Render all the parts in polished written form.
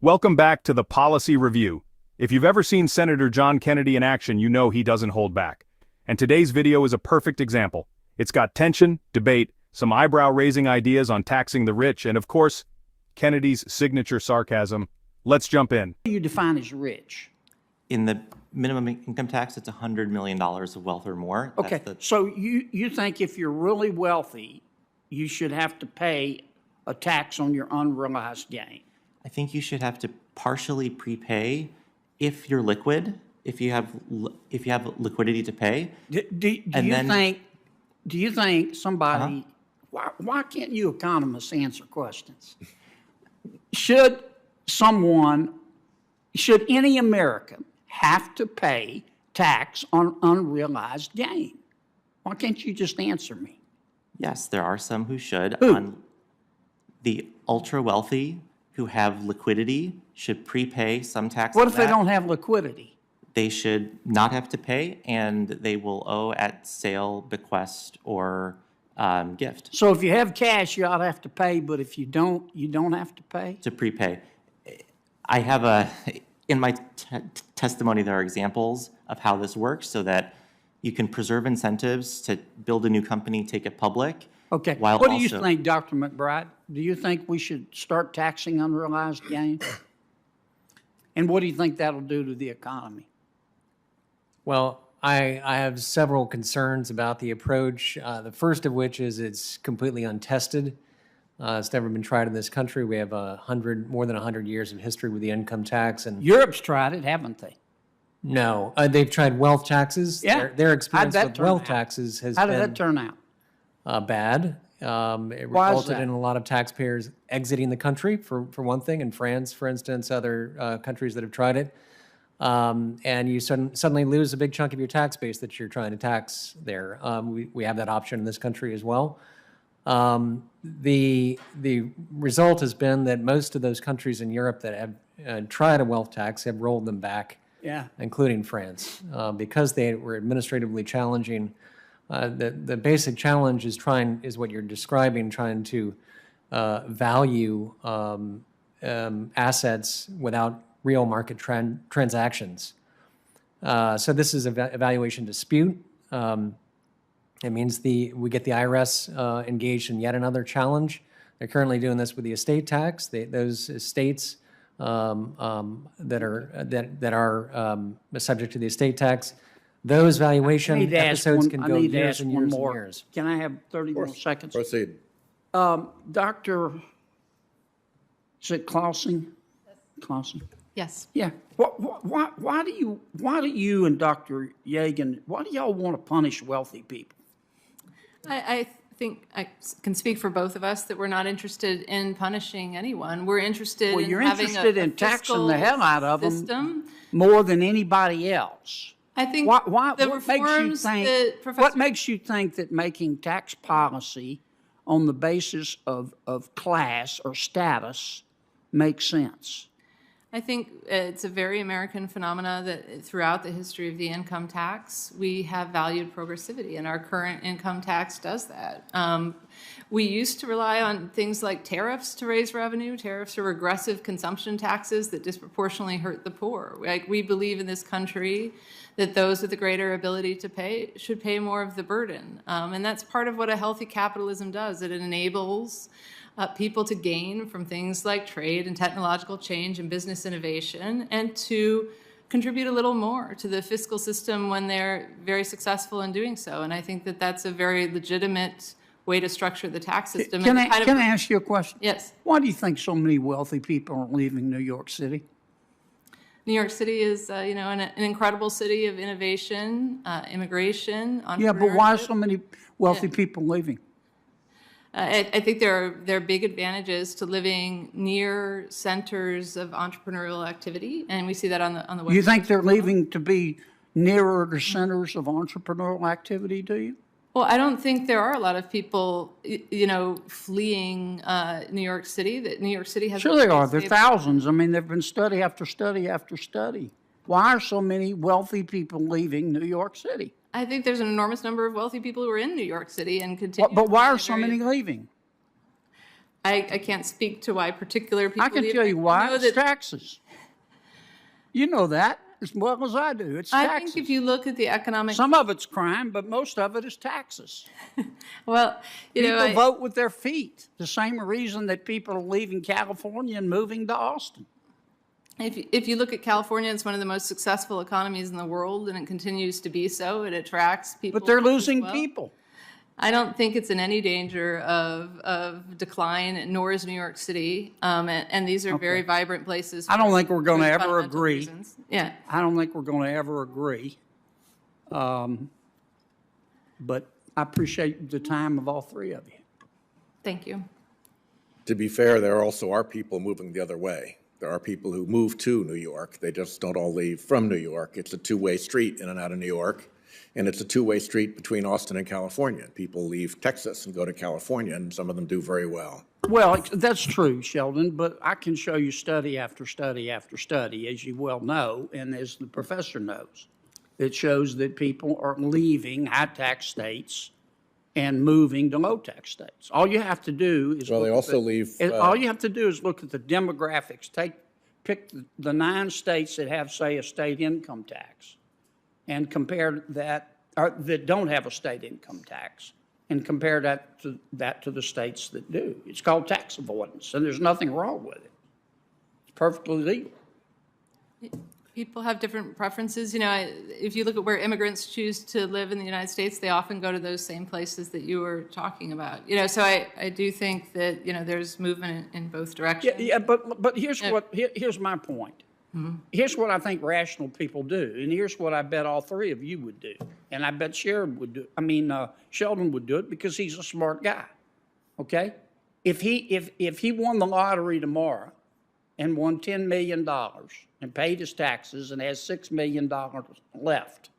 Welcome back to the Policy Review. If you've ever seen Senator John Kennedy in action, you know he doesn't hold back. And today's video is a perfect example. It's got tension, debate, some eyebrow-raising ideas on taxing the rich, and of course, Kennedy's signature sarcasm. Let's jump in. What do you define as rich? In the minimum income tax, it's $100 million of wealth or more. Okay, so you think if you're really wealthy, you should have to pay a tax on your unrealized gain? I think you should have to partially prepay if you're liquid, if you have liquidity to pay. Do you think somebody? Why can't you economists answer questions? Should any American have to pay tax on unrealized gain? Why can't you just answer me? Yes, there are some who should. Who? The ultra wealthy who have liquidity should prepay some tax. What if they don't have liquidity? They should not have to pay, and they will owe at sale, bequest, or gift. So if you have cash, you ought to have to pay, but if you don't have to pay? To prepay. I have in my testimony, there are examples of how this works so that you can preserve incentives to build a new company, take it public. Okay. What do you think, Dr. McBride? Do you think we should start taxing unrealized gains? And what do you think that'll do to the economy? Well, I have several concerns about the approach. The first of which is it's completely untested. It's never been tried in this country. We have more than 100 years of history with the income tax, and Europe's tried it, haven't they? No, they've tried wealth taxes. Yeah. Their experience with wealth taxes has How did that turn out? Bad. It resulted in a lot of taxpayers exiting the country, for one thing. In France, for instance, other countries that have tried it. And you suddenly lose a big chunk of your tax base that you're trying to tax there. We have that option in this country as well. The result has been that most of those countries in Europe that have tried a wealth tax have rolled them back, including France, because they were administratively challenging. The basic challenge is what you're describing, trying to value assets without real market transactions. So this is a valuation dispute. It means we get the IRS engaged in yet another challenge. They're currently doing this with the estate tax. Those estates that are subject to the estate tax, those valuation episodes can go years and years and years. Can I have 30 more seconds? Proceed. Dr. Is it Clausing? Clausing? Yes. Yeah. Why do you and Dr. Yagan, why do y'all want to punish wealthy people? I think I can speak for both of us that we're not interested in punishing anyone. We're interested in having a taxing the hell out of system. them more than anybody else. I think what makes you think that making tax policy on the basis of class or status makes sense? I think it's a very American phenomena that throughout the history of the income tax, we have valued progressivity, and our current income tax does that. We used to rely on things like tariffs to raise revenue. Tariffs are regressive consumption taxes that disproportionately hurt the poor. We believe in this country that those with the greater ability to pay should pay more of the burden. And that's part of what a healthy capitalism does. It enables people to gain from things like trade and technological change and business innovation, and to contribute a little more to the fiscal system when they're very successful in doing so. And I think that that's a very legitimate way to structure the tax system. Can I ask you a question? Yes. Why do you think so many wealthy people are leaving New York City? New York City is, an incredible city of innovation, immigration, entrepreneurship. Yeah, but why are so many wealthy people leaving? I think there are big advantages to living near centers of entrepreneurial activity, and we see that on the West. You think they're leaving to be nearer to centers of entrepreneurial activity, do you? Well, I don't think there are a lot of people, fleeing New York City. That New York City has. Sure, there are. There are thousands. I mean, there've been study after study after study. Why are so many wealthy people leaving New York City? I think there's an enormous number of wealthy people who are in New York City and continue. But why are so many leaving? I can't speak to why particular people I can leave. tell you I why. know It's that- taxes. You know that as well as I do. It's I taxes. think if you look at the economic, Some of it's crime, but most of it is taxes. well, you know, People vote with their feet. The same reason that people are leaving California and moving to Austin. if you look at California, it's one of the most successful economies in the world, and it continues to be so. It attracts people. But they're as losing well. people. I don't think it's in any danger of decline, nor is New York City. And these are very vibrant places. I don't think we're going to for ever fundamental agree. reasons. Yeah. I don't think we're going to ever agree. But I appreciate the time of all three of you. Thank you. To be fair, there also are people moving the other way. There are people who move to New York. They just don't all leave from New York. It's a two-way street in and out of New York, and it's a two-way street between Austin and California. People leave Texas and go to California, and some of them do very well. Well, that's true, Sheldon, but I can show you study after study after study, as you well know, and as the professor knows. It shows that people are leaving high-tax states and moving to low-tax states. All you have to do is Well, they look at also leave, all you have to do is look at the demographics. Pick the 9 states that have, say, a state income tax, and compare that, or that don't have a state income tax, and compare that to the states that do. It's called tax avoidance, and there's nothing wrong with it. It's perfectly legal. People have different preferences. You know, if you look at where immigrants choose to live in the United States, they often go to those same places that you were talking about. You know, so I do think that, you know, there's movement in both directions. Yeah, but here's my point. Here's what I think rational people do, and here's what I bet all three of you would do, and I bet Sheldon would do it because he's a smart guy. Okay, if he won the lottery tomorrow and won $10 million and paid his taxes and has $6 million left,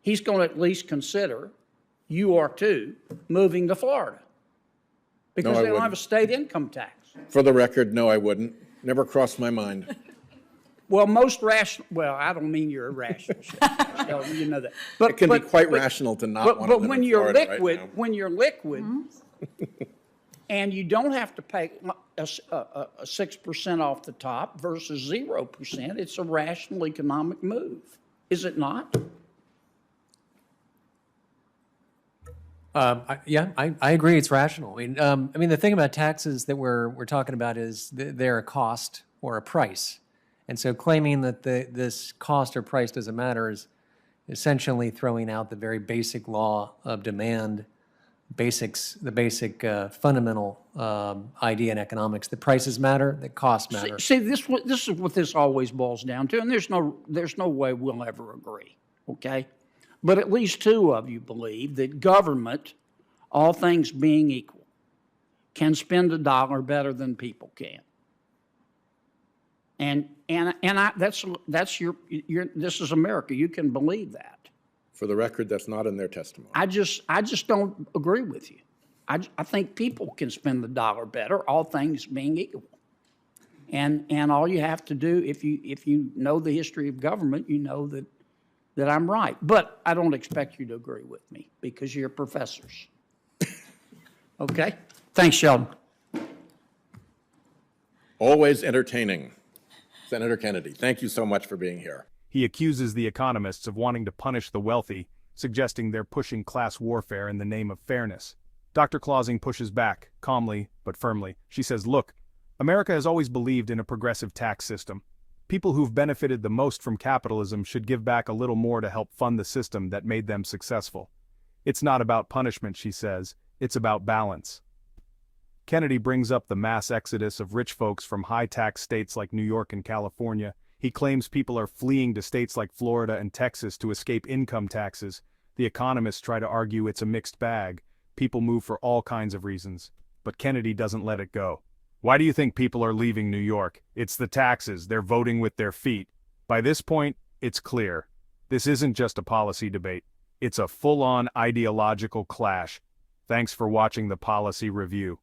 he's going to at least consider, you are too, moving to Florida because No, I they don't have a wouldn't. state income tax. For the record, no, I wouldn't. Never crossed my mind. Well, most rational, well, I don't mean you're irrational, Sheldon, you know that. But, It can be quite rational to not want to But live when in you're Florida right liquid, now. when you're liquid, and you don't have to pay a 6% off the top versus 0%, it's a rational economic move, is it not? I agree. It's rational. I mean, the thing about taxes that we're talking about is they're a cost or a price, and so claiming that this cost or price doesn't matter is essentially throwing out the very basic law of demand, the basic fundamental idea in economics. The prices matter. The costs matter. See, this is what this always boils down to, and there's no way we'll ever agree, okay? But at least two of you believe that government, all things being equal, can spend a dollar better than people can. And that's your this is America. You can believe that. For the record, that's not in their testimony. I just don't agree with you. I think people can spend the dollar better, all things being equal. And all you have to do, if you know the history of government, you know that I'm right. But I don't expect you to agree with me because you're professors. Okay? Thanks, Sheldon. Always entertaining. Senator Kennedy, thank you so much for being here. He accuses the economists of wanting to punish the wealthy, suggesting they're pushing class warfare in the name of fairness. Dr. Clausing pushes back, calmly but firmly. She says, look, America has always believed in a progressive tax system. People who've benefited the most from capitalism should give back a little more to help fund the system that made them successful. It's not about punishment, she says, it's about balance. Kennedy brings up the mass exodus of rich folks from high-tax states like New York and California. He claims people are fleeing to states like Florida and Texas to escape income taxes. The economists try to argue it's a mixed bag. People move for all kinds of reasons. But Kennedy doesn't let it go. Why do you think people are leaving New York? It's the taxes. They're voting with their feet. By this point, it's clear. This isn't just a policy debate. It's a full-on ideological clash. Thanks for watching the Policy Review.